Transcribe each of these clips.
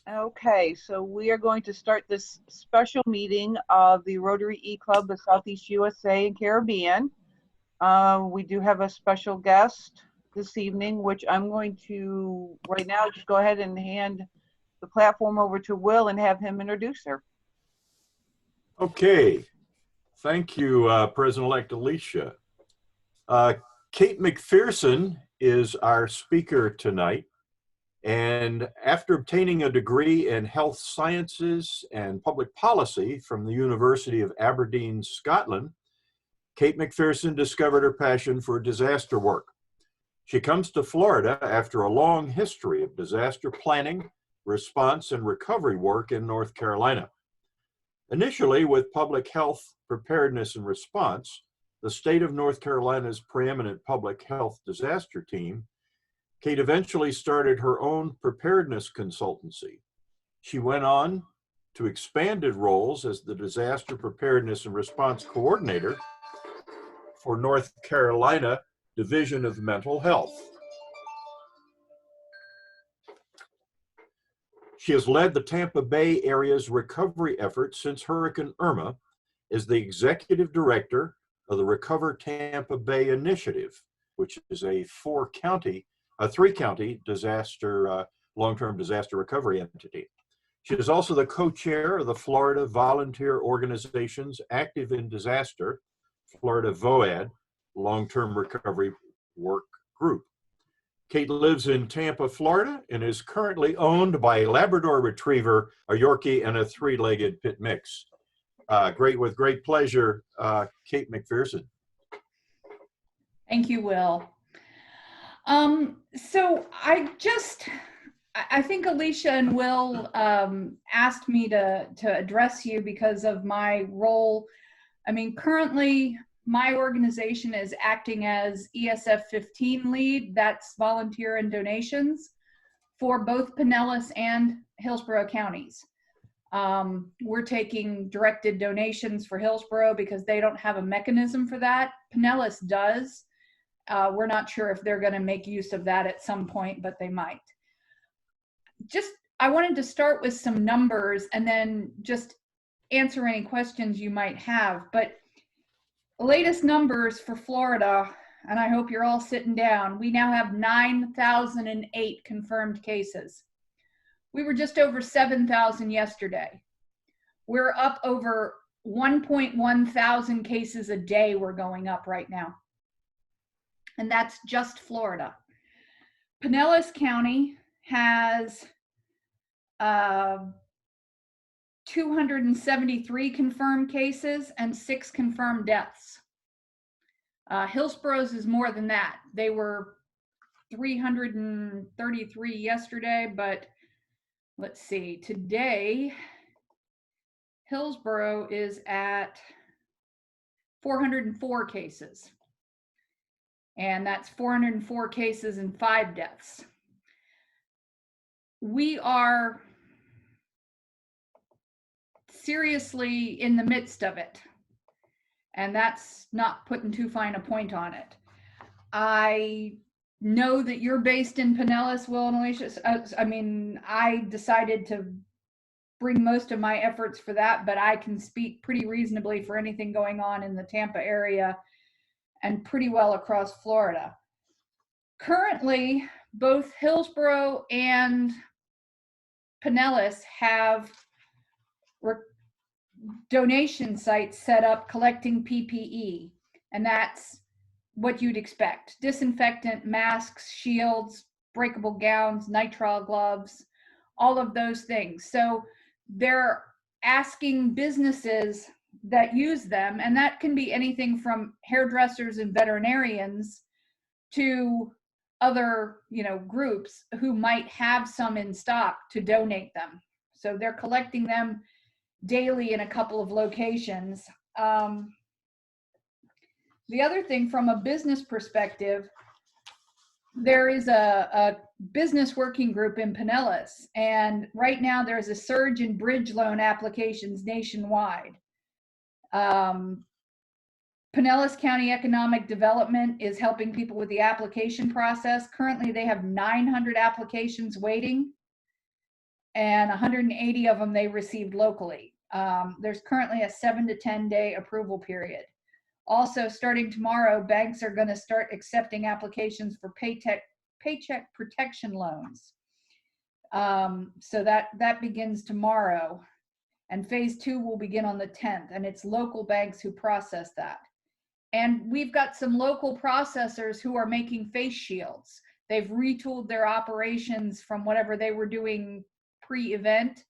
Okay, so we are going to start this special meeting of the Rotary E-Club of Southeast USA and Caribbean. We do have a special guest this evening, which I'm going to, right now, just go ahead and hand the platform over to Will and have him introduce her. Okay, thank you, President-elect Alicia. Kate McPherson is our speaker tonight. And after obtaining a degree in health sciences and public policy from the University of Aberdeen, Scotland, Kate McPherson discovered her passion for disaster work. She comes to Florida after a long history of disaster planning, response, and recovery work in North Carolina. Initially with public health preparedness and response, the state of North Carolina's preeminent public health disaster team, Kate eventually started her own preparedness consultancy. She went on to expanded roles as the Disaster Preparedness and Response Coordinator for North Carolina Division of Mental Health. She has led the Tampa Bay area's recovery efforts since Hurricane Irma as the Executive Director of the Recover Tampa Bay Initiative, which is a three-county disaster, long-term disaster recovery entity. She is also the co-chair of the Florida Volunteer Organizations Active in Disaster, Florida VOAD, long-term recovery work group. Kate lives in Tampa, Florida, and is currently owned by a Labrador Retriever, a Yorkie, and a three-legged pit mix. With great pleasure, Kate McPherson. Thank you, Will. So I think Alicia and Will asked me to address you because of my role. I mean, currently my organization is acting as ESF 15 lead, that's volunteer and donations, for both Pinellas and Hillsborough counties. We're taking directed donations for Hillsborough because they don't have a mechanism for that. Pinellas does. We're not sure if they're going to make use of that at some point, but they might. I wanted to start with some numbers and then just answer any questions you might have. But latest numbers for Florida, and I hope you're all sitting down, we now have 9,008 confirmed cases. We were just over 7,000 yesterday. We're up over 1.1 thousand cases a day we're going up right now. And that's just Florida. Pinellas County has 273 confirmed cases and 6 confirmed deaths. Hillsborough's is more than that. They were 333 yesterday, but let's see, today, Hillsborough is at 404 cases. And that's 404 cases and 5 deaths. We are seriously in the midst of it. And that's not putting too fine a point on it. I know that you're based in Pinellas, Will and Alicia. I mean, I decided to bring most of my efforts for that, but I can speak pretty reasonably for anything going on in the Tampa area and pretty well across Florida. Currently, both Hillsborough and Pinellas have donation sites set up collecting PPE, and that's what you'd expect. Disinfectant, masks, shields, breakable gowns, nitrile gloves, all of those things. So they're asking businesses that use them, and that can be anything from hairdressers and veterinarians to other, groups who might have some in stock to donate them. So they're collecting them daily in a couple of locations. The other thing from a business perspective, there is a business working group in Pinellas, and right now there's a surge in bridge loan applications nationwide. Pinellas County Economic Development is helping people with the application process. Currently, they have 900 applications waiting. and 180 of them they received locally. There's currently a 7 to 10 day approval period. Also, starting tomorrow, banks are going to start accepting applications for paycheck protection loans. So that begins tomorrow, and phase 2 will begin on the 10th, and it's local banks who process that. And we've got some local processors who are making face shields. They've retooled their operations from whatever they were doing pre-event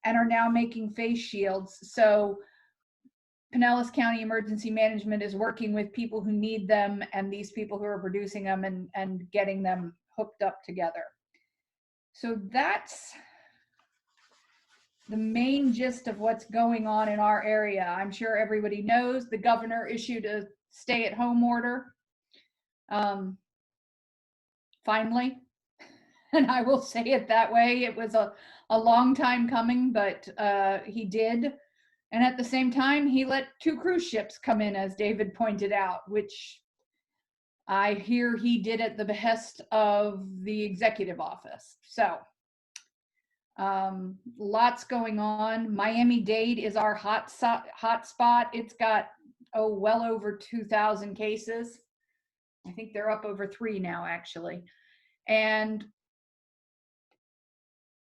and are now making face shields. So Pinellas County Emergency Management is working with people who need them and these people who are producing them and getting them hooked up together. So that's the main gist of what's going on in our area. I'm sure everybody knows the governor issued a stay-at-home order, finally, and I will say it that way. It was a long time coming, but he did. And at the same time, he let 2 cruise ships come in, as David pointed out, which I hear he did at the behest of the executive office. So lots going on. Miami-Dade is our hot spot. It's got, well over 2,000 cases. I think they're up over 3 now, actually. And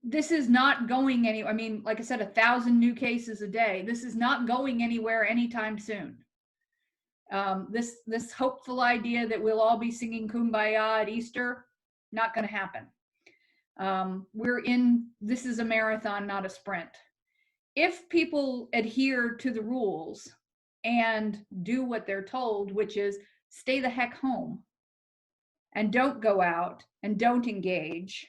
this is not going anywhere. I mean, like I said, 1,000 new cases a day. This is not going anywhere anytime soon. This hopeful idea that we'll all be singing Kumbaya at Easter, not going to happen. This is a marathon, not a sprint. If people adhere to the rules and do what they're told, which is stay the heck home and don't go out and don't engage.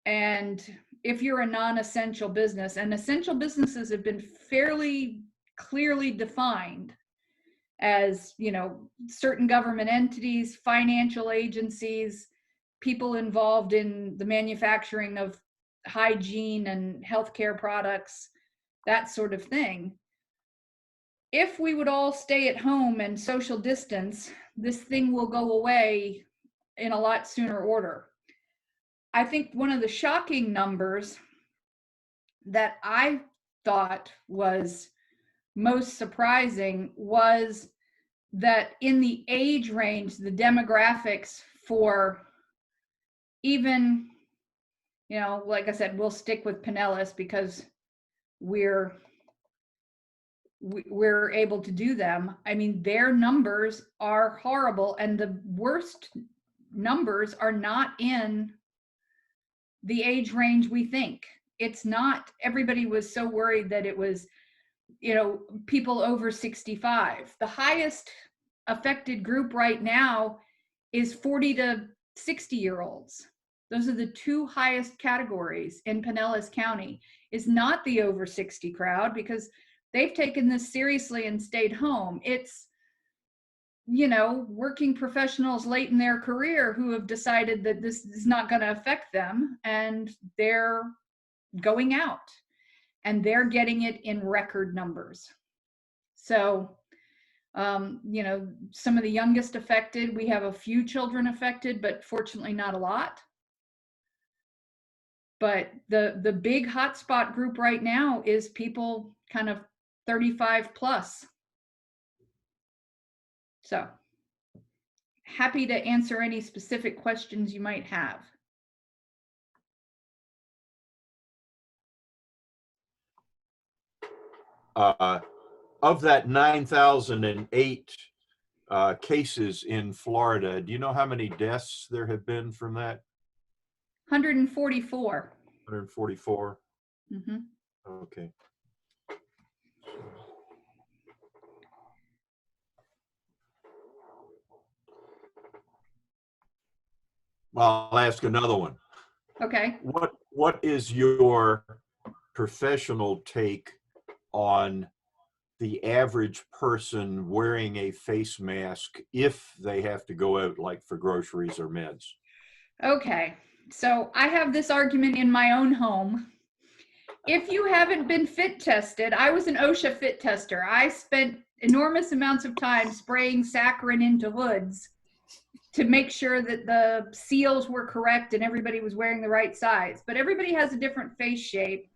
And if you're a non-essential business, and essential businesses have been fairly clearly defined as, certain government entities, financial agencies, people involved in the manufacturing of hygiene and healthcare products, that sort of thing. If we would all stay at home and social distance, this thing will go away in a lot sooner order. I think one of the shocking numbers that I thought was most surprising was that in the age range, the demographics for even, like I said, we'll stick with Pinellas because we're able to do them. I mean, their numbers are horrible, and the worst numbers are not in the age range we think. It's not, everybody was so worried that it was, people over 65. The highest affected group right now is 40 to 60-year-olds. Those are the 2 highest categories in Pinellas County. Is not the over 60 crowd, because they've taken this seriously and stayed home. It's, working professionals late in their career who have decided that this is not going to affect them, and they're going out, and they're getting it in record numbers. So, some of the youngest affected, we have a few children affected, but fortunately not a lot. But the big hotspot group right now is people kind of 35 plus. So happy to answer any specific questions you might have. Of that 9,008 cases in Florida, do you know how many deaths there have been from that? 144. 144? Mm-hmm. Okay. Well, I'll ask another one. Okay. What is your professional take on the average person wearing a face mask if they have to go out, like for groceries or meds? Okay, so I have this argument in my own home. If you haven't been fit tested, I was an OSHA fit tester. I spent enormous amounts of time spraying saccharin into hoods to make sure that the seals were correct and everybody was wearing the right size. But everybody has a different face shape,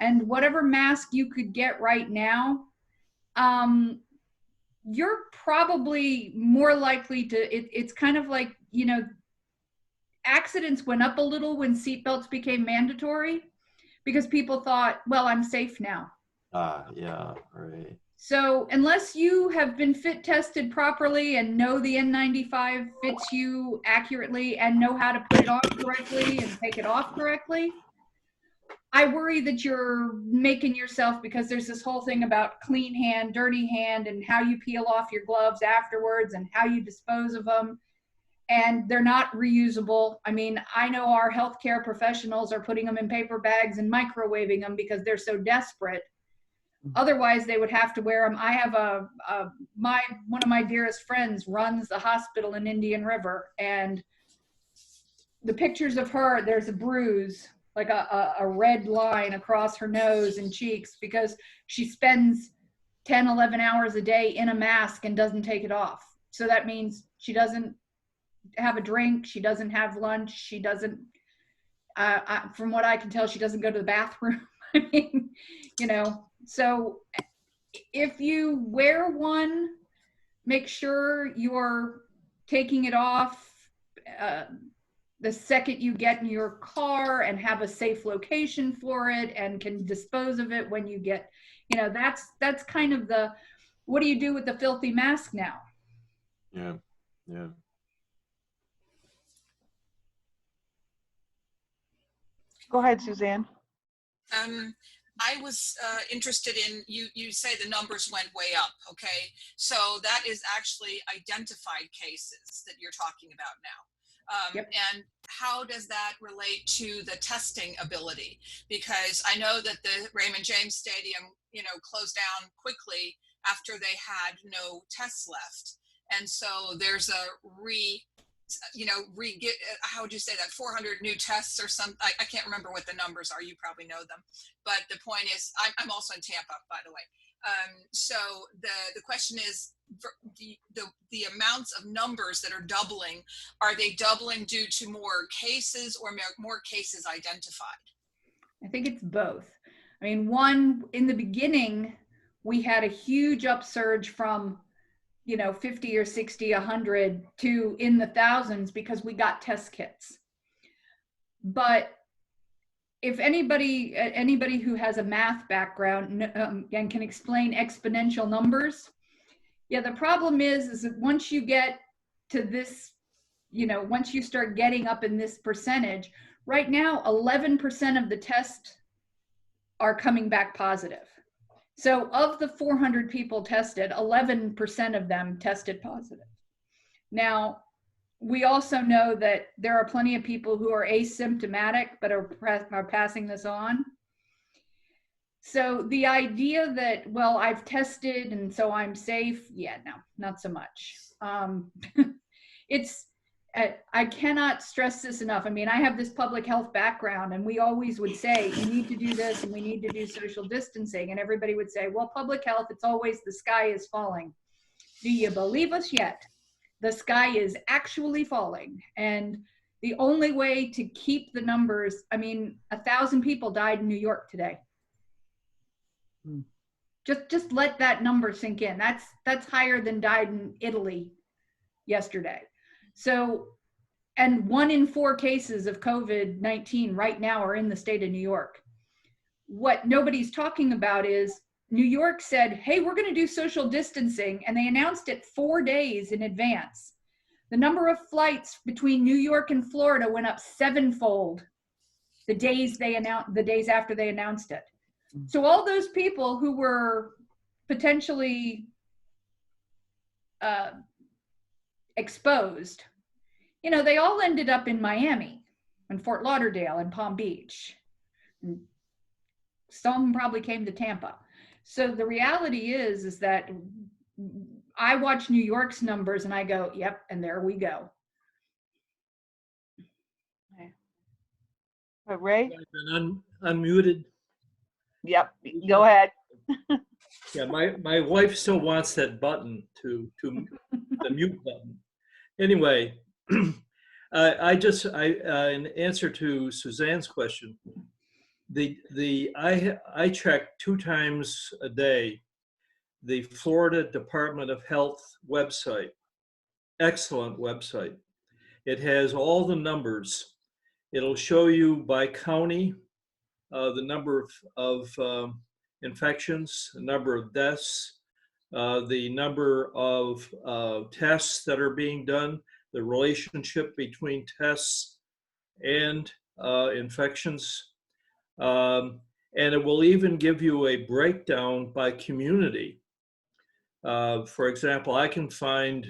and whatever mask you could get right now, you're probably more likely to, it's kind of like, you know, accidents went up a little when seatbelts became mandatory because people thought, well, I'm safe now. Yeah, right. So unless you have been fit tested properly and know the N95 fits you accurately and know how to put it on correctly and take it off correctly, I worry that you're making yourself, because there's this whole thing about clean hand, dirty hand, and how you peel off your gloves afterwards and how you dispose of them. And they're not reusable. I mean, I know our healthcare professionals are putting them in paper bags and microwaving them because they're so desperate. Otherwise, they would have to wear them. I have one of my dearest friends runs the hospital in Indian River, and the pictures of her, there's a bruise, like a red line across her nose and cheeks because she spends 10, 11 hours a day in a mask and doesn't take it off. So that means she doesn't have a drink, she doesn't have lunch, she doesn't, from what I can tell, she doesn't go to the bathroom. I mean, you know, so if you wear one, make sure you're taking it off the second you get in your car, and have a safe location for it and can dispose of it when you get, you know, that's kind of the, what do you do with the filthy mask now? Yeah, yeah. Go ahead, Suzanne. I was interested in, you say the numbers went way up, okay? So that is actually identified cases that you're talking about now. Yep. And how does that relate to the testing ability? Because I know that the Raymond James Stadium, you know, closed down quickly after they had no tests left. And so there's a how would you say that, 400 new tests or something. I can't remember what the numbers are. You probably know them. But the point is, I'm also in Tampa, by the way. So the question is, the amounts of numbers that are doubling, are they doubling due to more cases or more cases identified? I think it's both. I mean, one, in the beginning, we had a huge upsurge from, you know, 50 or 60, 100 to in the thousands because we got test kits. But if anybody who has a math background and can explain exponential numbers, yeah, the problem is that once you get to this, you know, once you start getting up in this percentage, right now, 11% of the tests are coming back positive. So of the 400 people tested, 11% of them tested positive. Now, we also know that there are plenty of people who are asymptomatic but are passing this on. So the idea that, well, I've tested and so I'm safe, yeah, no, not so much. I cannot stress this enough. I mean, I have this public health background, and we always would say, you need to do this and we need to do social distancing. And everybody would say, well, public health, it's always the sky is falling. Do you believe us yet? The sky is actually falling. And the only way to keep the numbers, I mean, 1,000 people died in New York today. Just let that number sink in. That's higher than died in Italy yesterday. So, and 1 in 4 cases of COVID-19 right now are in the state of New York. What nobody's talking about is New York said, hey, we're going to do social distancing, and they announced it 4 days in advance. The number of flights between New York and Florida went up 7-fold the days after they announced it. So all those people who were potentially exposed, you know, they all ended up in Miami and Fort Lauderdale and Palm Beach. Some probably came to Tampa. So the reality is that I watch New York's numbers and I go, yep, and there we go. Ray? Unmuted. Yep, go ahead. Yeah, my wife still wants that button to the mute button. Anyway, In answer to Suzanne's question, I check 2 times a day the Florida Department of Health website. Excellent website. It has all the numbers. It'll show you by county the number of infections, the number of deaths, the number of tests that are being done, the relationship between tests and infections. And it will even give you a breakdown by community. For example, I can find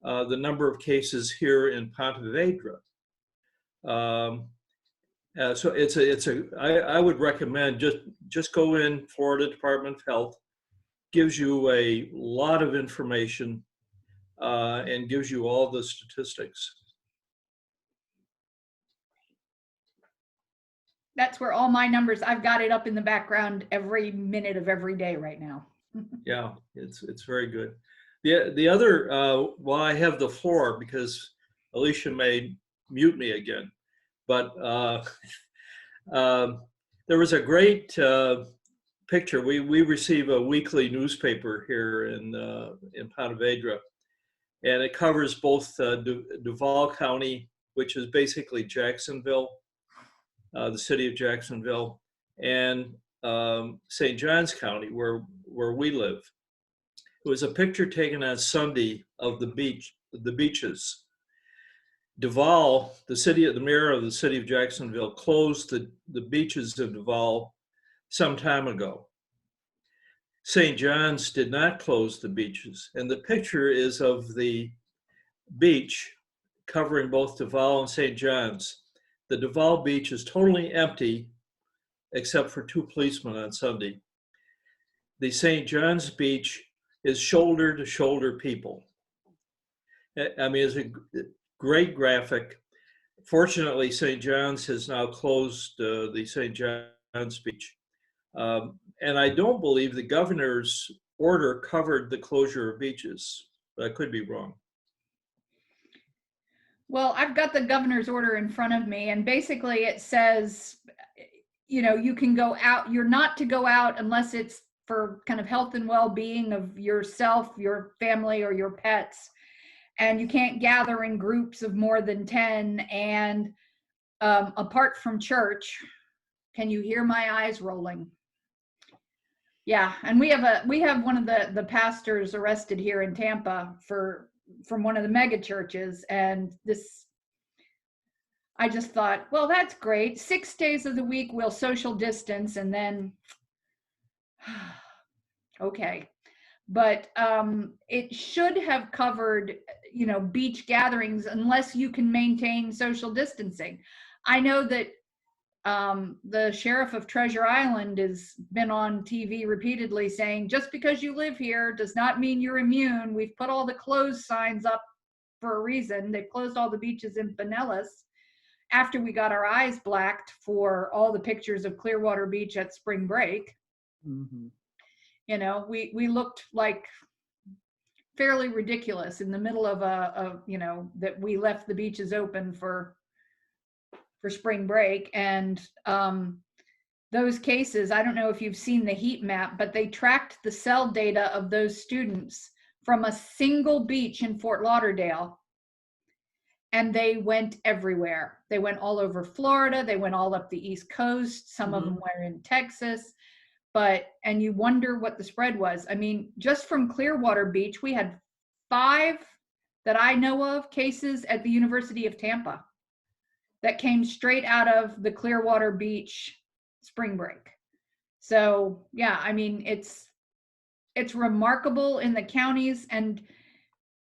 the number of cases here in Ponte Vedra. So I would recommend just go in. Florida Department of Health gives you a lot of information and gives you all the statistics. That's where all my numbers, I've got it up in the background every minute of every day right now. Yeah, it's very good. The other, well, I have the floor because Alicia may mute me again, but there was a great picture. We receive a weekly newspaper here in Ponte Vedra, and it covers both Duval County, which is basically Jacksonville, the city of Jacksonville, and St. Johns County, where we live. It was a picture taken on Sunday of the beaches. Duval, the mayor of the city of Jacksonville, closed the beaches of Duval some time ago. St. John's did not close the beaches, and the picture is of the beach covering both Duval and St. John's. The Duval beach is totally empty except for 2 policemen on Sunday. The St. John's beach is shoulder to shoulder people. I mean, it's a great graphic. Fortunately, St. John's has now closed the St. John's beach. And I don't believe the governor's order covered the closure of beaches, but I could be wrong. Well, I've got the governor's order in front of me, and basically it says, you know, you can go out, you're not to go out unless it's for kind of health and well-being of yourself, your family, or your pets. And you can't gather in groups of more than 10. And apart from church, can you hear my eyes rolling? Yeah, and we have one of the pastors arrested here in Tampa from one of the mega churches, and this, I just thought, well, that's great. 6 days of the week we'll social distance, and then okay. But it should have covered, you know, beach gatherings unless you can maintain social distancing. I know that the sheriff of Treasure Island has been on TV repeatedly saying, just because you live here does not mean you're immune. We've put all the closed signs up for a reason. They closed all the beaches in Pinellas after we got our eyes blacked for all the pictures of Clearwater Beach at spring break. Mm-hmm. You know, we looked like fairly ridiculous in the middle of a you know, that we left the beaches open for spring break. And those cases, I don't know if you've seen the heat map, but they tracked the cell data of those students from a single beach in Fort Lauderdale, and they went everywhere. They went all over Florida. They went all up the East Coast. Some of them were in Texas. And you wonder what the spread was. I mean, just from Clearwater Beach, we had 5 that I know of cases at the University of Tampa that came straight out of the Clearwater Beach spring break. So yeah, I mean, it's remarkable in the counties,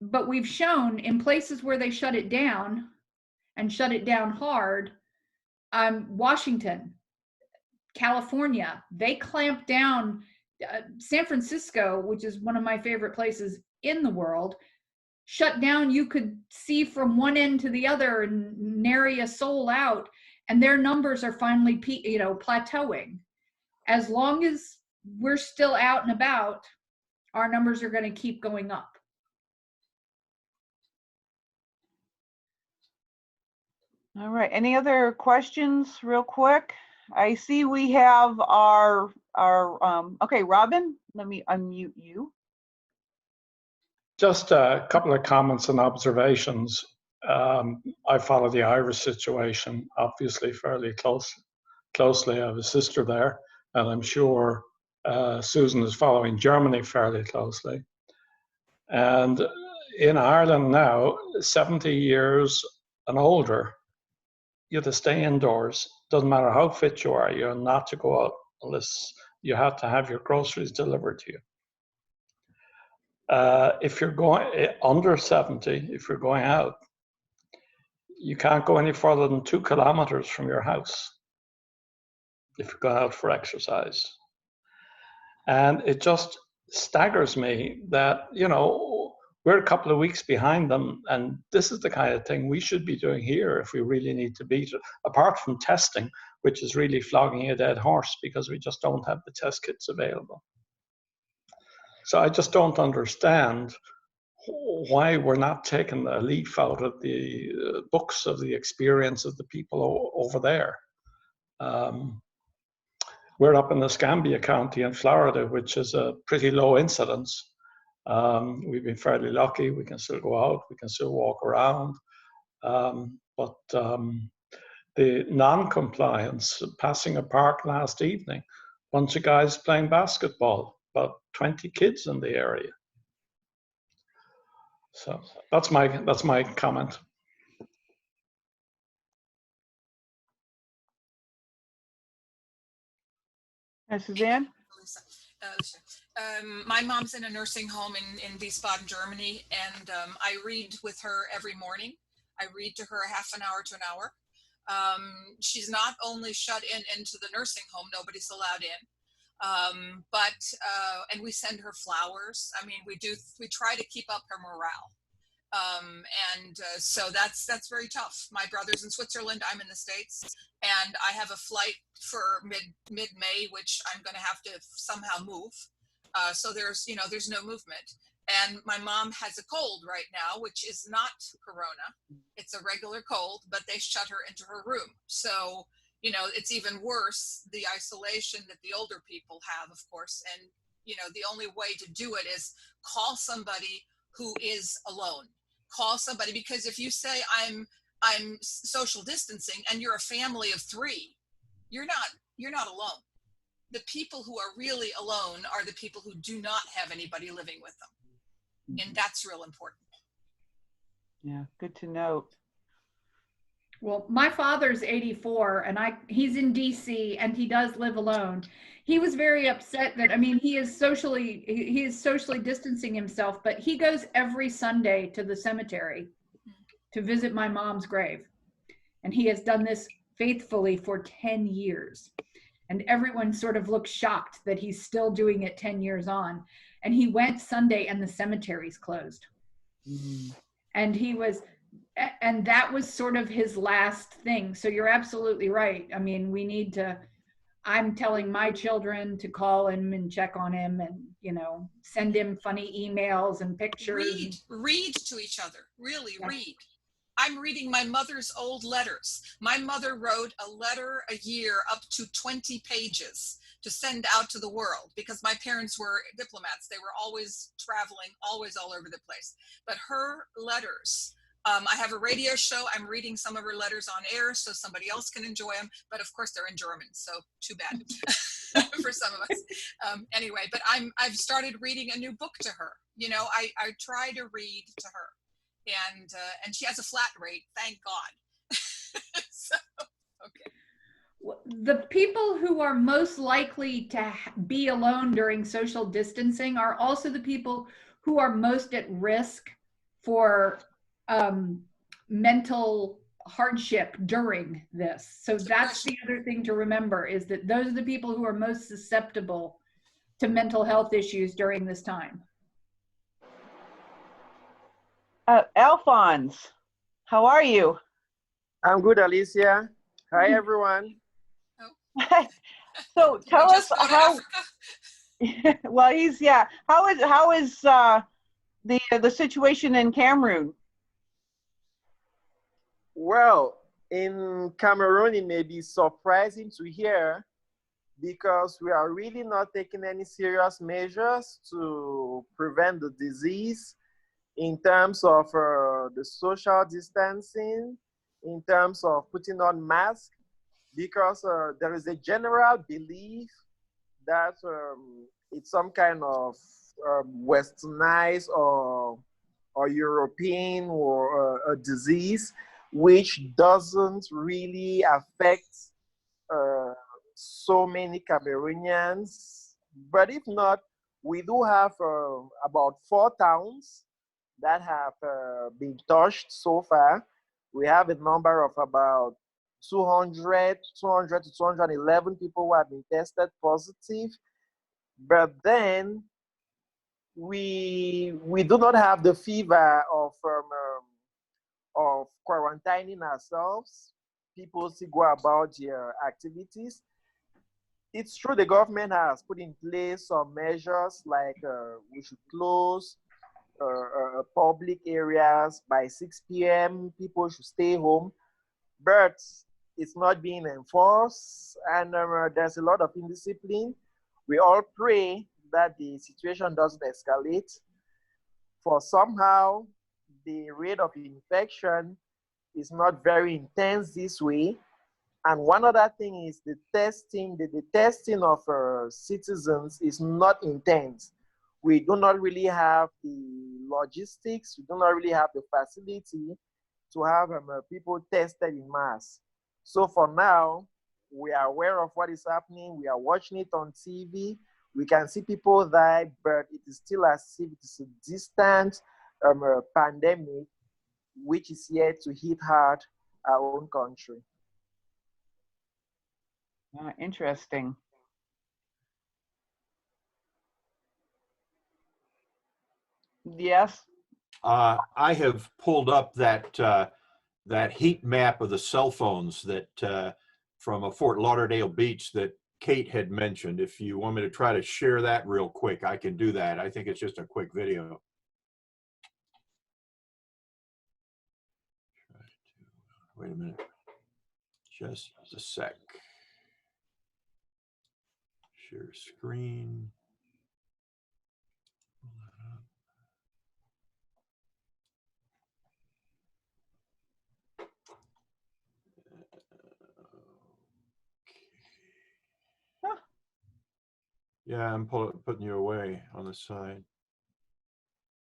but we've shown in places where they shut it down and shut it down hard, Washington, California, they clamped down. San Francisco, which is one of my favorite places in the world, shut down. You could see from one end to the other and nary a soul out, and their numbers are finally plateauing. As long as we're still out and about, our numbers are going to keep going up. All right, any other questions real quick? I see we have our okay, Robin, let me unmute you. Just a couple of comments and observations. I follow the Irish situation, obviously, fairly closely. I have a sister there, and I'm sure Susan is following Germany fairly closely. And in Ireland now, 70 years and older, you have to stay indoors. Doesn't matter how fit you are, you're not to go out unless you have to have your groceries delivered to you. If you're going under 70, if you're going out, you can't go any further than 2 kilometers from your house if you're going out for exercise. And it just staggers me that, you know, we're a couple of weeks behind them, and this is the kind of thing we should be doing here if we really need to beat it, apart from testing, which is really flogging a dead horse because we just don't have the test kits available. So I just don't understand why we're not taking a leaf out of the books of the experience of the people over there. We're up in the Escambia County in Florida, which is a pretty low incidence. We've been fairly lucky. We can still go out, we can still walk around. But the non-compliance, passing a park last evening, bunch of guys playing basketball, about 20 kids in the area. So that's my comment. Suzanne? My mom's in a nursing home in Wiesbaden, Germany, and I read with her every morning. I read to her half an hour to an hour. She's not only shut into the nursing home, nobody's allowed in, and we send her flowers. I mean, we try to keep up her morale. So that's very tough. My brother's in Switzerland, I'm in the States, and I have a flight for mid-May, which I'm going to have to somehow move. So there's no movement. And my mom has a cold right now, which is not corona. It's a regular cold, but they shut her into her room. So, it's even worse, the isolation that the older people have, of course. And, the only way to do it is call somebody who is alone. Call somebody, because if you say I'm social distancing and you're a family of 3, you're not alone. The people who are really alone are the people who do not have anybody living with them. And that's real important. Yeah, good to know. Well, my father's 84 and he's in DC and he does live alone. He was very upset that, he is socially distancing himself, but he goes every Sunday to the cemetery to visit my mom's grave. And he has done this faithfully for 10 years. And everyone sort of looks shocked that he's still doing it 10 years on. And he went Sunday and the cemetery's closed. Mm-hmm. And that was sort of his last thing. So you're absolutely right. I'm telling my children to call him and check on him and, send him funny emails and pictures. Read to each other, really. Yeah. Read. I'm reading my mother's old letters. My mother wrote a letter a year up to 20 pages to send out to the world because my parents were diplomats. They were always traveling, always all over the place. But her letters, I have a radio show. I'm reading some of her letters on air so somebody else can enjoy them. But of course, they're in German, so too bad for some of us. Anyway, but I've started reading a new book to her. I try to read to her. And she has a flat rate, thank God. So, okay. The people who are most likely to be alone during social distancing are also the people who are most at risk for mental hardship during this. So that's the other thing to remember, is that those are the people who are most susceptible to mental health issues during this time. Alphonse, how are you? I'm good, Alicia. Hi, everyone. So tell us how. Well, How is the situation in Cameroon? Well, In Cameroon, it may be surprising to hear because we are really not taking any serious measures to prevent the disease in terms of the social distancing, in terms of putting on masks, because there is a general belief that it's some kind of westernized or European or a disease which doesn't really affect so many Cameroonians. But if not, we do have about 4 towns that have been touched so far. We have a number of about 200 to 211 people who have been tested positive. But then we do not have the fever of quarantining ourselves. People still go about their activities. It's true the government has put in place some measures like we should close public areas by 6 p.m. People should stay home, but it's not being enforced, and there's a lot of indiscipline. We all pray that the situation doesn't escalate, for somehow the rate of infection is not very intense this way. And one other thing is the testing, the testing of citizens is not intense. We do not really have the logistics, we do not really have the facility to have people tested in mass. So for now, we are aware of what is happening. We are watching it on TV. We can see people die, but it is still as if it is a distant pandemic, which is yet to hit hard our own country. Interesting. Yes. I have pulled up that that heat map of the cell phones that from a Fort Lauderdale Beach that Kate had mentioned. If you want me to try to share that real quick, I can do that. I think it's just a quick video. Wait a minute, just a sec. Share screen. Yeah, I'm putting you away on the side.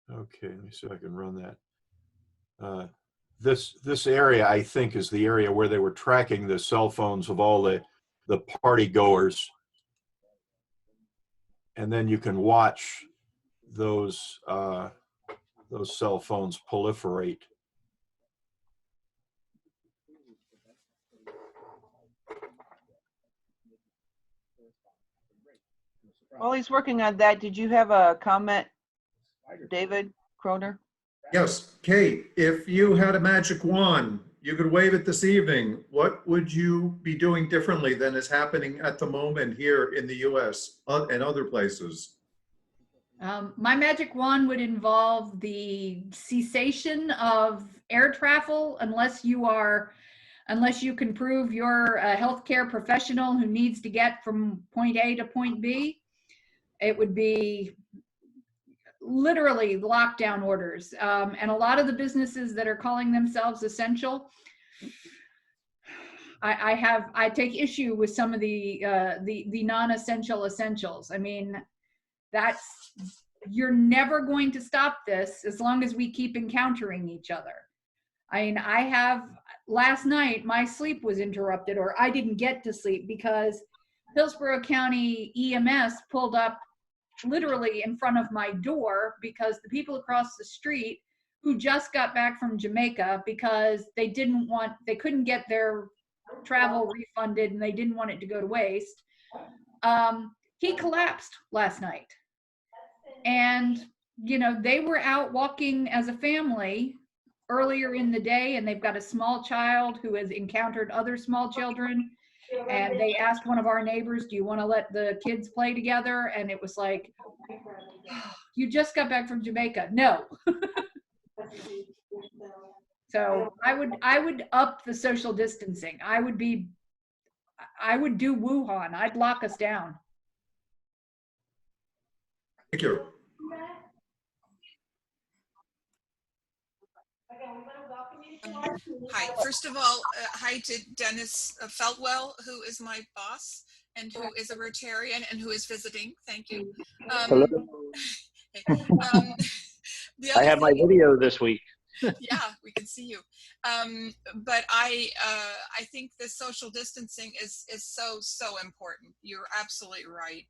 Okay, let me see if I can run that. This area, I think, is the area where they were tracking the cell phones of all the party goers. And then you can watch those cell phones proliferate. While he's working on that, did you have a comment, David Croner? Yes, Kate, if you had a magic wand, you could wave it this evening, what would you be doing differently than is happening at the moment here in the US and other places? My magic wand would involve the cessation of air travel unless you can prove you're a healthcare professional who needs to get from point A to point B. It would be literally lockdown orders. And a lot of the businesses that are calling themselves essential, I take issue with some of the non-essential essentials. I mean, you're never going to stop this as long as we keep encountering each other. I mean, last night my sleep was interrupted, or I didn't get to sleep because Hillsborough County EMS pulled up literally in front of my door because the people across the street who just got back from Jamaica, because they couldn't get their travel refunded and they didn't want it to go to waste. He collapsed last night. And, you know, they were out walking as a family earlier in the day, and they've got a small child who has encountered other small children. And they asked one of our neighbors, do you want to let the kids play together? And it was like, you just got back from Jamaica. No. So I would up the social distancing. I would do Wuhan. I'd lock us down. Thank you. Hi. First of all, hi to Dennis Feltwell, who is my boss and who is a Rotarian and who is visiting. Thank you. Hello. The I other have my thing, video this week. yeah, we can see you. But I think the social distancing is so important. You're absolutely right.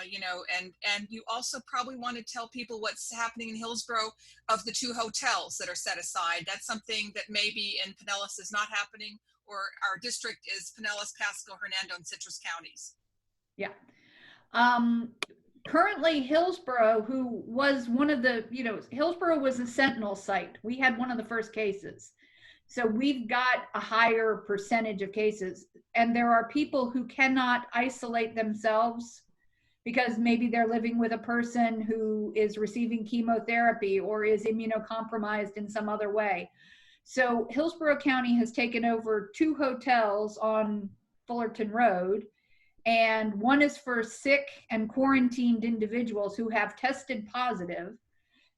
You know, and you also probably want to tell people what's happening in Hillsborough of the 2 hotels that are set aside. That's something that maybe in Pinellas is not happening, or our district is Pinellas, Pasco, Hernando, and Citrus counties. Yeah. Currently Hillsborough, who was one of the, Hillsborough was a sentinel site. We had one of the first cases. So we've got a higher percentage of cases, and there are people who cannot isolate themselves because maybe they're living with a person who is receiving chemotherapy or is immunocompromised in some other way. So Hillsborough County has taken over 2 hotels on Fullerton Road, and one is for sick and quarantined individuals who have tested positive,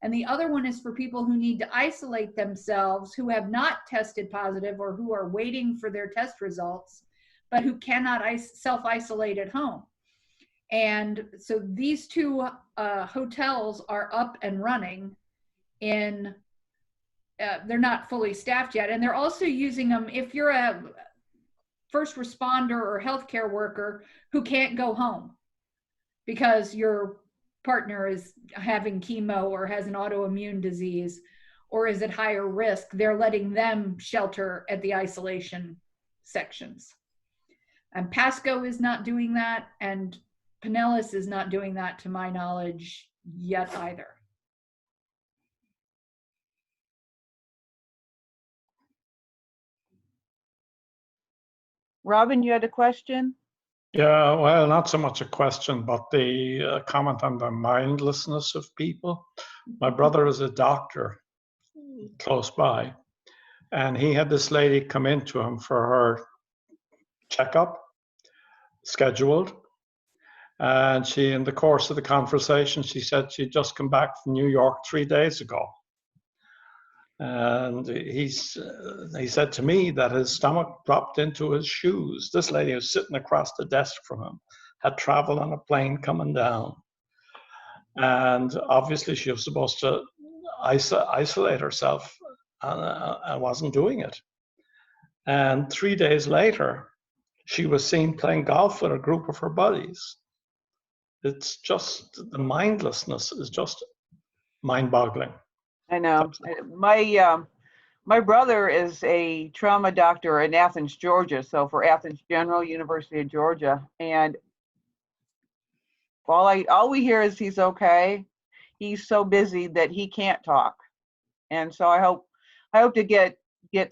and the other one is for people who need to isolate themselves, who have not tested positive or who are waiting for their test results, but who cannot self-isolate at home. And so these 2 hotels are up and running they're not fully staffed yet. And they're also using them if you're a first responder or healthcare worker who can't go home because your partner is having chemo or has an autoimmune disease or is at higher risk. They're letting them shelter at the isolation sections. And Pasco is not doing that, and Pinellas is not doing that to my knowledge yet either. Robin, you had a question? Yeah, well, not so much a question, but the comment on the mindlessness of people. My brother is a doctor close by, and he had this lady come into him for her checkup, scheduled. And she, in the course of the conversation, she said she'd just come back from New York 3 days ago. And he said to me that his stomach dropped into his shoes. This lady was sitting across the desk from him, had traveled on a plane coming down. And obviously she was supposed to isolate herself and wasn't doing it. And 3 days later, she was seen playing golf with a group of her buddies. It's just, the mindlessness is just mind-boggling. I know. My brother is a trauma doctor in Athens, Georgia. So for Athens General, University of Georgia, and all we hear is he's okay. He's so busy that he can't talk, and so I hope to get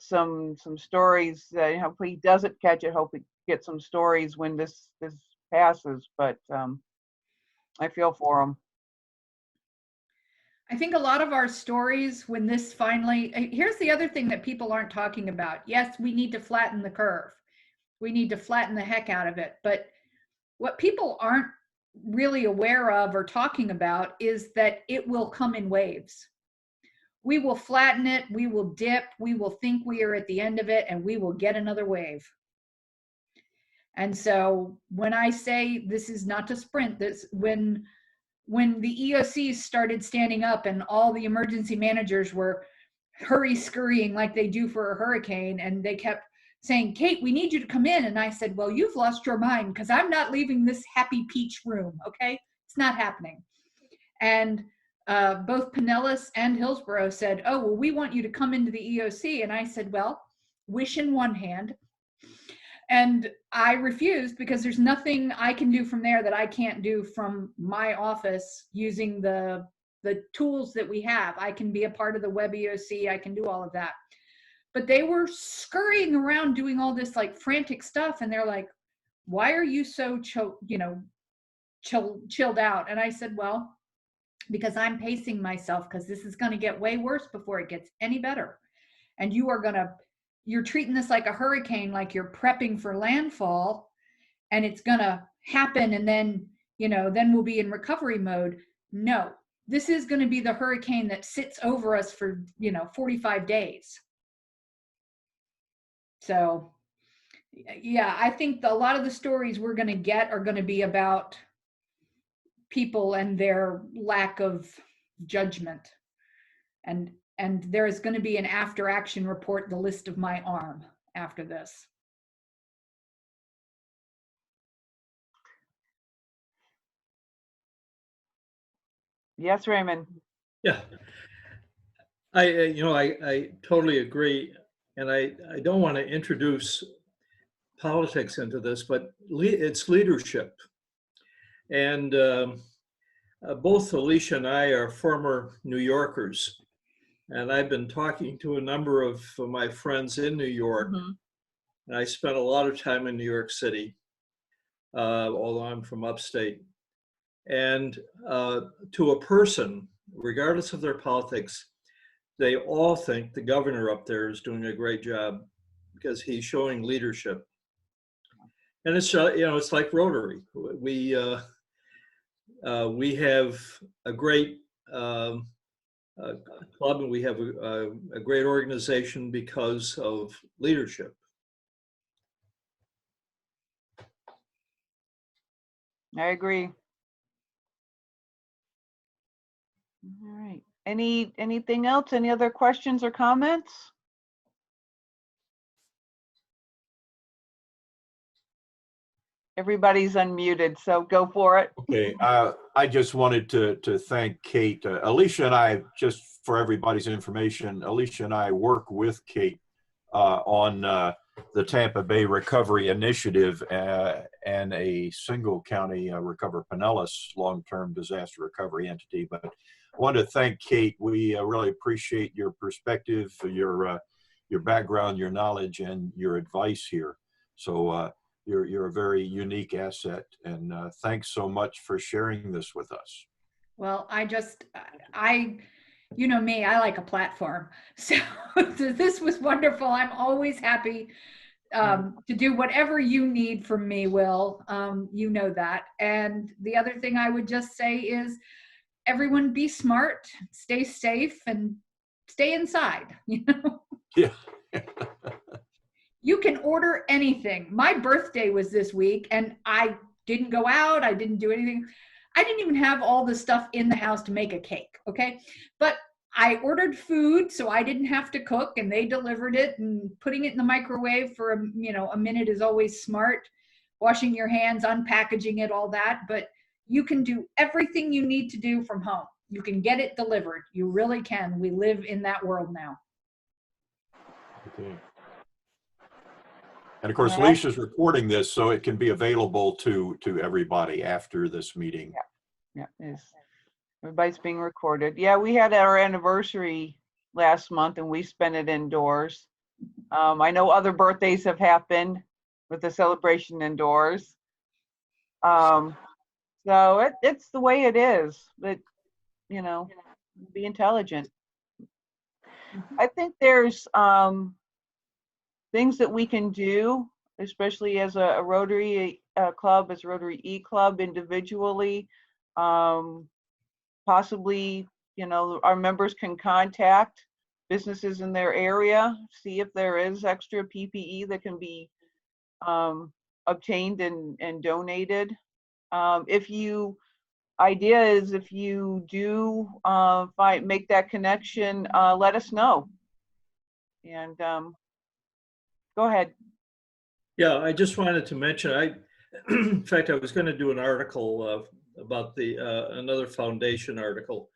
some stories. Hopefully he doesn't catch it. Hope we get some stories when this passes. But I feel for him. I think a lot of our stories, when this finally, here's the other thing that people aren't talking about. Yes, we need to flatten the curve. We need to flatten the heck out of it. But what people aren't really aware of or talking about is that it will come in waves. We will flatten it, we will dip, we will think we are at the end of it, and we will get another wave. And so when I say this is not to sprint, this when the EOCs started standing up and all the emergency managers were scurrying like they do for a hurricane, and they kept saying, Kate, we need you to come in. And I said, well, you've lost your mind, because I'm not leaving this happy peach room, okay? It's not happening. And both Pinellas and Hillsborough said, oh, well, we want you to come into the EOC. And I said, well, wish in one hand. And I refused, because there's nothing I can do from there that I can't do from my office using the tools that we have. I can be a part of the web EOC. I can do all of that. But they were scurrying around doing all this like frantic stuff. And they're like, why are you so, chilled out? And I said, well, because I'm pacing myself, because this is going to get way worse before it gets any better. and you're treating this like a hurricane, like you're prepping for landfall, and it's gonna happen, and then, then we'll be in recovery mode. No, this is gonna be the hurricane that sits over us for, 45 days. So, yeah, I think a lot of the stories we're gonna get are gonna be about people and their lack of judgment. And there's going to be an after action report, the list of my arm, after this. Yes, Raymond. Yeah, I totally agree, and I don't want to introduce politics into this, but it's leadership, and both Alicia and I are former New Yorkers, and I've been talking to a number of my friends in New York, and I spent a lot of time in New York City, although I'm from upstate. And to a person, regardless of their politics, they all think the governor up there is doing a great job because he's showing leadership. And it's it's like Rotary. We have a great club, and we have a great organization because of leadership. I agree. All right. Anything else? Any other questions or comments? Everybody's unmuted, so go for it. Okay, I just wanted to thank Kate. Alicia and I, just for everybody's information, Alicia and I work with Kate on the Tampa Bay Recovery Initiative and a single county Recover Pinellas long-term disaster recovery entity. But I want to thank Kate. We really appreciate your perspective, your background, your knowledge, and your advice here. So you're a very unique asset, and thanks so much for sharing this with us. Well, you know me, I like a platform. So this was wonderful. I'm always happy to do whatever you need from me, Will. You know that. And the other thing I would just say is, everyone be smart, stay safe, and stay inside, Yeah. You can order anything. My birthday was this week, and I didn't go out. I didn't do anything. I didn't even have all the stuff in the house to make a cake, okay? But I ordered food, so I didn't have to cook, and they delivered it, and putting it in the microwave for a minute is always smart. Washing your hands, unpackaging it, all that. But you can do everything you need to do from home. You can get it delivered. You really can. We live in that world now. Okay. And of course, Alicia's recording this, so it can be available to everybody after this meeting. Yeah, everybody's being recorded. Yeah, we had our anniversary last month, and we spent it indoors. I know other birthdays have happened with the celebration indoors. So it's the way it is. But be intelligent. I think there's things that we can do, especially as a Rotary club, as a Rotary E club individually. Possibly, our members can contact businesses in their area, see if there is extra PPE that can be obtained and donated. If you do make that connection, let us know. And go ahead. Yeah, I just wanted to mention, in fact, I was going to do an article about another foundation article,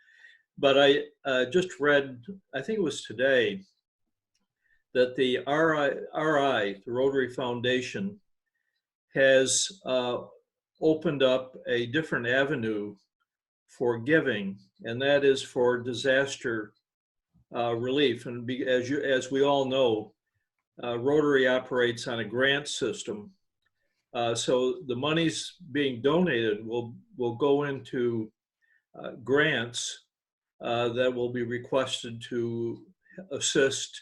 but I just read, I think it was today, that the RI, the Rotary Foundation, has opened up a different avenue for giving, and that is for disaster relief. And as we all know, Rotary operates on a grant system. So the monies being donated will go into grants that will be requested to assist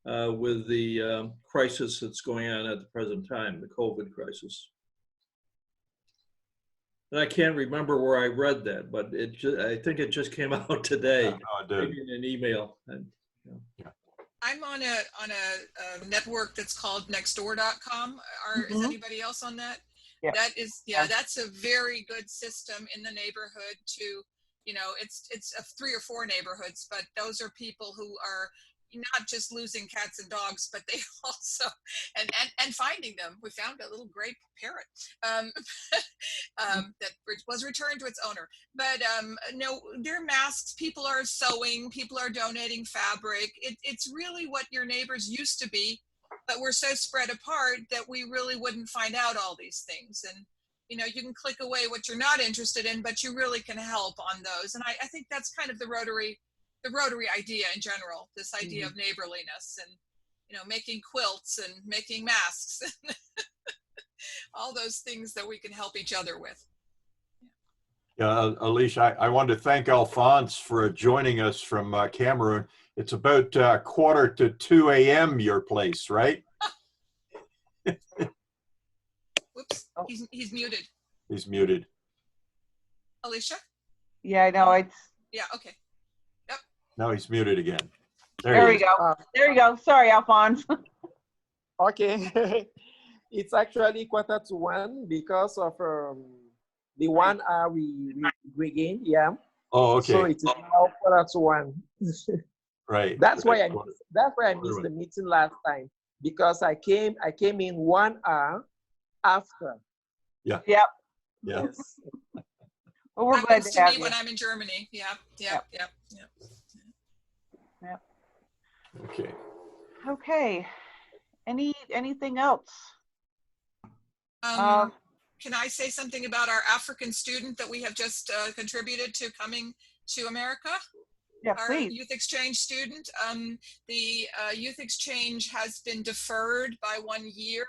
with the crisis that's going on at the present time, the COVID crisis. And I can't remember where I read that, but I think it just came out today, maybe in an email. And, I'm on a network that's called nextdoor.com. Is anybody else on that? Yeah. That's a very good system in the neighborhood to, it's 3 or 4 neighborhoods, but those are people who are not just losing cats and dogs, but they also, and finding them. We found a little gray parrot that was returned to its owner. But no, they're masks. People are sewing. People are donating fabric. It's really what your neighbors used to be, but we're so spread apart that we really wouldn't find out all these things. And you can click away what you're not interested in, but you really can help on those. And I think that's kind of the Rotary idea in general, this idea of neighborliness and, making quilts and making masks, all those things that we can help each other with. Yeah, Alicia, I want to thank Alphonse for joining us from Cameroon. It's about 1:45 a.m. your place, right? Whoops, he's muted. He's muted. Alicia? Yeah, I know. Yeah, okay. Yep. No, he's muted again. There we go. There you go. Sorry, Alphonse. Okay. It's actually 1:45 because of the 1 hour we regained. Yeah. Oh, okay. So it's now 1:45. Right. That's why I missed the meeting last time, because I came in 1 hour after. Yeah. Yep. Yeah. Yes. Well, we're glad Happens to have me you. when I'm in Germany. Yep. Okay. Okay. Anything else? Can I say something about our African student that we have just contributed to coming to America? Yeah, Our please. youth exchange student. The youth exchange has been deferred by 1 year.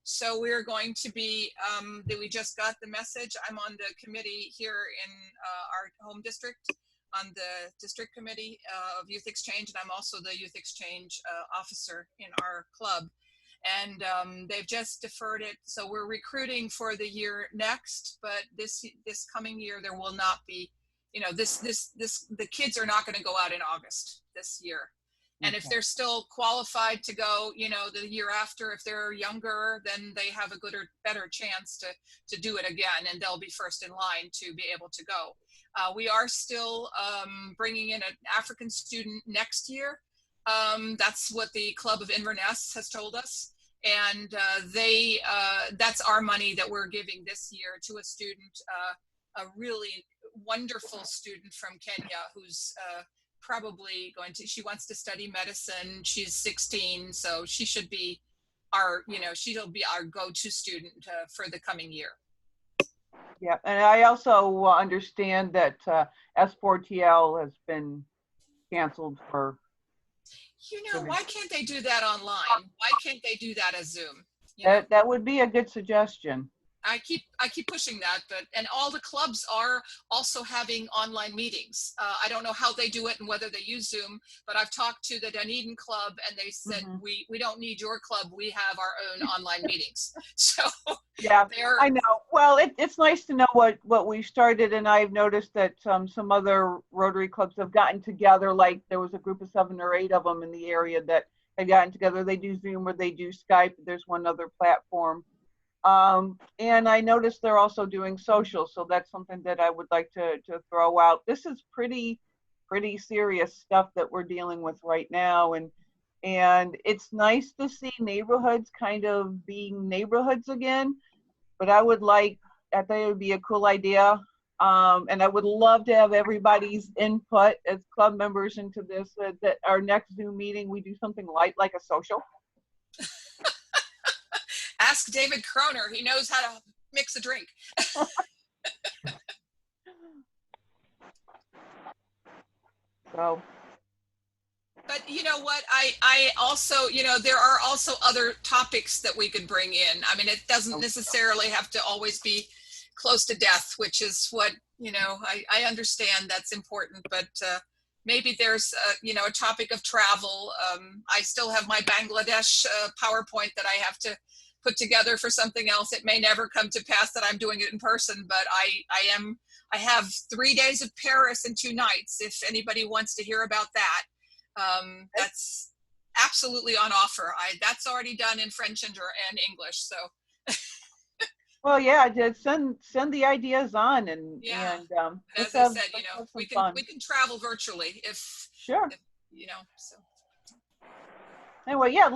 So we're going to be, we just got the message. I'm on the committee here in our home district, on the district committee of youth exchange, and I'm also the youth exchange officer in our club. And they've just deferred it. So we're recruiting for the year next, but this coming year, there will not be, the kids are not going to go out in August this year. And if they're still qualified to go, the year after, if they're younger, then they have a better chance to do it again, and they'll be first in line to be able to go. We are still bringing in an African student next year. That's what the Club of Inverness has told us. And that's our money that we're giving this year to a student, a really wonderful student from Kenya who's probably she wants to study medicine. She's 16, so she should be she'll be our go-to student for the coming year. Yeah, and I also understand that S4TL has been canceled for. Why can't they do that online? Why can't they do that as Zoom? That would be a good suggestion. I keep pushing that, and all the clubs are also having online meetings. I don't know how they do it and whether they use Zoom, but I've talked to the Dunedin club and they said, we don't need your club. We have our own online meetings. So yeah, I know. Well, it's nice to know what we started, and I've noticed that some other Rotary clubs have gotten together. Like there was a group of 7 or 8 of them in the area that had gotten together. They do Zoom or they do Skype. There's one other platform. And I noticed they're also doing social, so that's something that I would like to throw out. This is pretty serious stuff that we're dealing with right now, and it's nice to see neighborhoods kind of being neighborhoods again. But I think it would be a cool idea, and I would love to have everybody's input as club members into this. That our next Zoom meeting we do something light like a social. Ask David Kroner. He knows how to mix a drink. So. But you know what? I also, there are also other topics that we could bring in. I mean, it doesn't necessarily have to always be close to death, which is what, I understand that's important, but maybe there's a topic of travel. I still have my Bangladesh PowerPoint that I have to put together for something else. It may never come to pass that I'm doing it in person, but I have 3 days of Paris and 2 nights. If anybody wants to hear about that, that's absolutely on offer. That's already done in French and English. So. Well, yeah, just send the ideas on Yeah. let's As I have, said, let's have we some fun. can travel virtually if Sure. So. Anyway, yeah,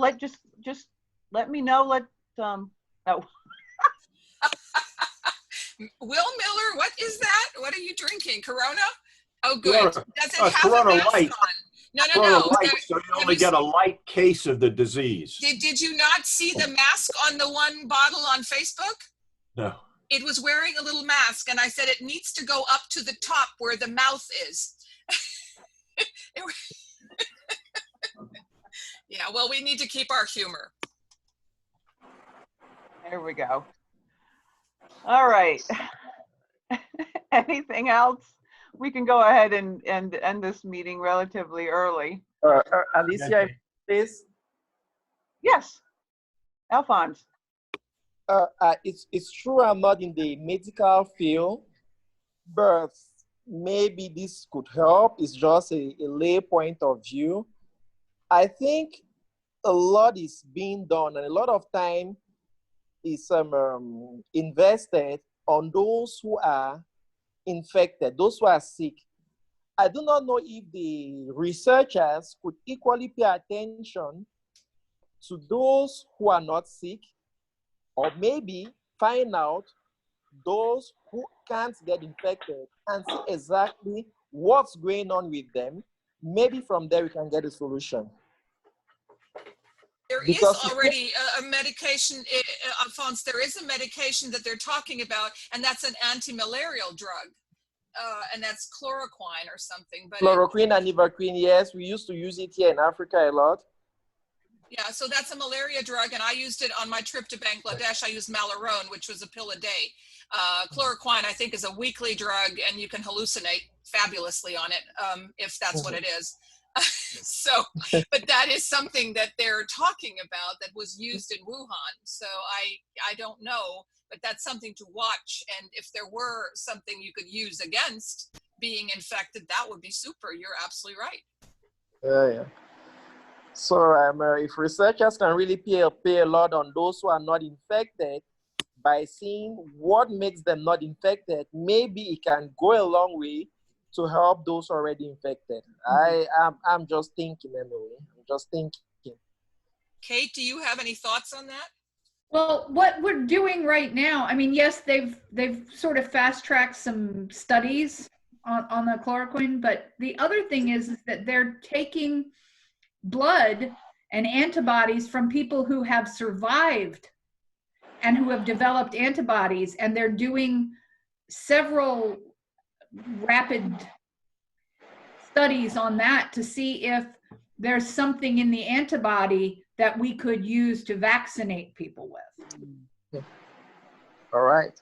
just let me know. Oh. Will Miller, what is that? What are you drinking? Corona? Oh, good. Corona. Does it have Corona a mask Light. on? No. Corona Light, so you only get a light case of the disease. Did you not see the mask on the one bottle on Facebook? No. It was wearing a little mask, and I said it needs to go up to the top where the mouth is. Yeah, well, we need to keep our humor. There we go. All right. Anything else? We can go ahead and end this meeting relatively early. Alicia, please. Yes, Alphonse. It's true I'm not in the medical field, but maybe this could help. It's just a lay point of view. I think a lot is being done, and a lot of time is invested on those who are infected, those who are sick. I do not know if the researchers could equally pay attention to those who are not sick, or maybe find out those who can't get infected and see exactly what's going on with them. Maybe from there we can get a solution. There is already a medication, Alphonse, there is a medication that they're talking about, and that's an anti-malarial drug. And that's chloroquine or something. But chloroquine and ivermectin, yes, we used to use it here in Africa a lot. Yeah, so that's a malaria drug, and I used it on my trip to Bangladesh. I used Malarone, which was a pill a day. Chloroquine, I think, is a weekly drug, and you can hallucinate fabulously on it, if that's what it is. So, but that is something that they're talking about that was used in Wuhan. So I don't know, but that's something to watch. And if there were something you could use against being infected, that would be super. You're absolutely right. Yeah. So if researchers can really pay a lot on those who are not infected by seeing what makes them not infected, maybe it can go a long way to help those already infected. I'm just thinking anyway. I'm just thinking. Kate, do you have any thoughts on that? Well, what we're doing right now, I mean, yes, they've sort of fast-tracked some studies on the chloroquine, but the other thing is that they're taking blood and antibodies from people who have survived and who have developed antibodies, and they're doing several rapid studies on that to see if there's something in the antibody that we could use to vaccinate people with. All right.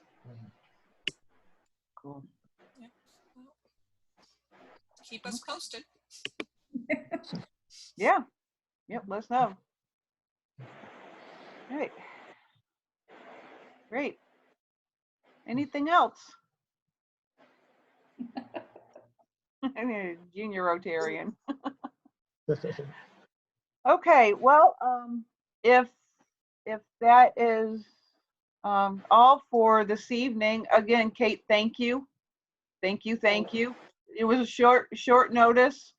Cool. Yeah. Well, keep us posted. Yeah. Yep, let's know. All right. Great. Anything else? Junior Rotarian. Okay, well, if that is all for this evening, again, Kate, thank you. Thank you. It was a short notice,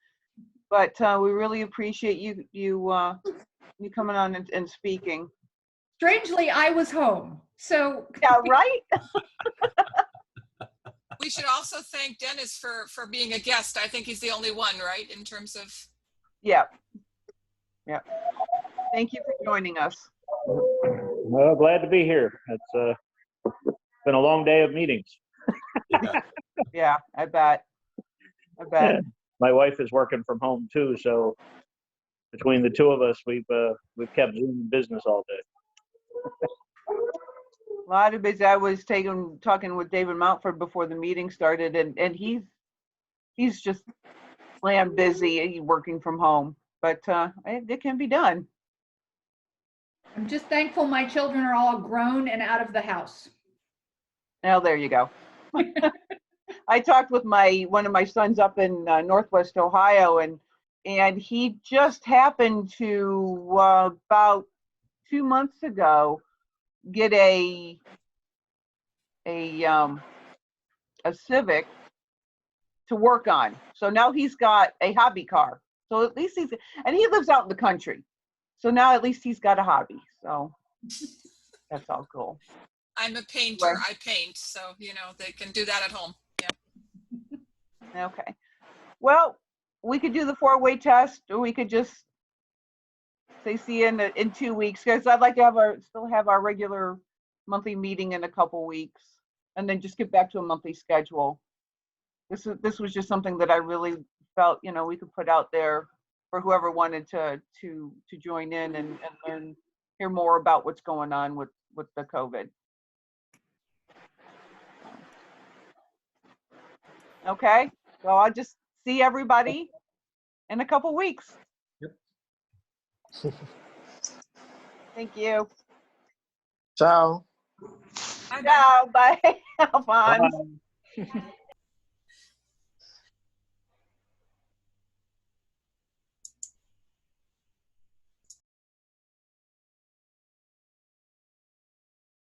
but we really appreciate you coming on and speaking. Strangely, I was home, so. Yeah, right? We should also thank Dennis for being a guest. I think he's the only one, right, in terms of. Yeah. Thank you for joining us. Well, glad to be here. It's been a long day of meetings. Yeah, I bet. Yeah. My wife is working from home too, so between the two of us, we've kept Zoom business all day. A lot of busy. I was talking with David Mountford before the meeting started, and he's just slam busy working from home, but it can be done. I'm just thankful my children are all grown and out of the house. Now, there you go. I talked with one of my sons up in Northwest Ohio, and he just happened to about 2 months ago get a Civic to work on. So now he's got a hobby car. So at least and he lives out in the country. So now at least he's got a hobby. So that's all cool. I'm a painter. Right. I paint, so they can do that at home. Yeah. Okay. Well, we could do the 4-way test, or we could just say see you in 2 weeks, because I'd like to still have our regular monthly meeting in a couple weeks, and then just get back to a monthly schedule. This was just something that I really felt we could put out there for whoever wanted to join in and learn, hear more about what's going on with the COVID. Okay, so I'll just see everybody in a couple weeks. Yep. Thank you. Ciao. Bye-bye. Ciao. Bye. Alphonse. Bye.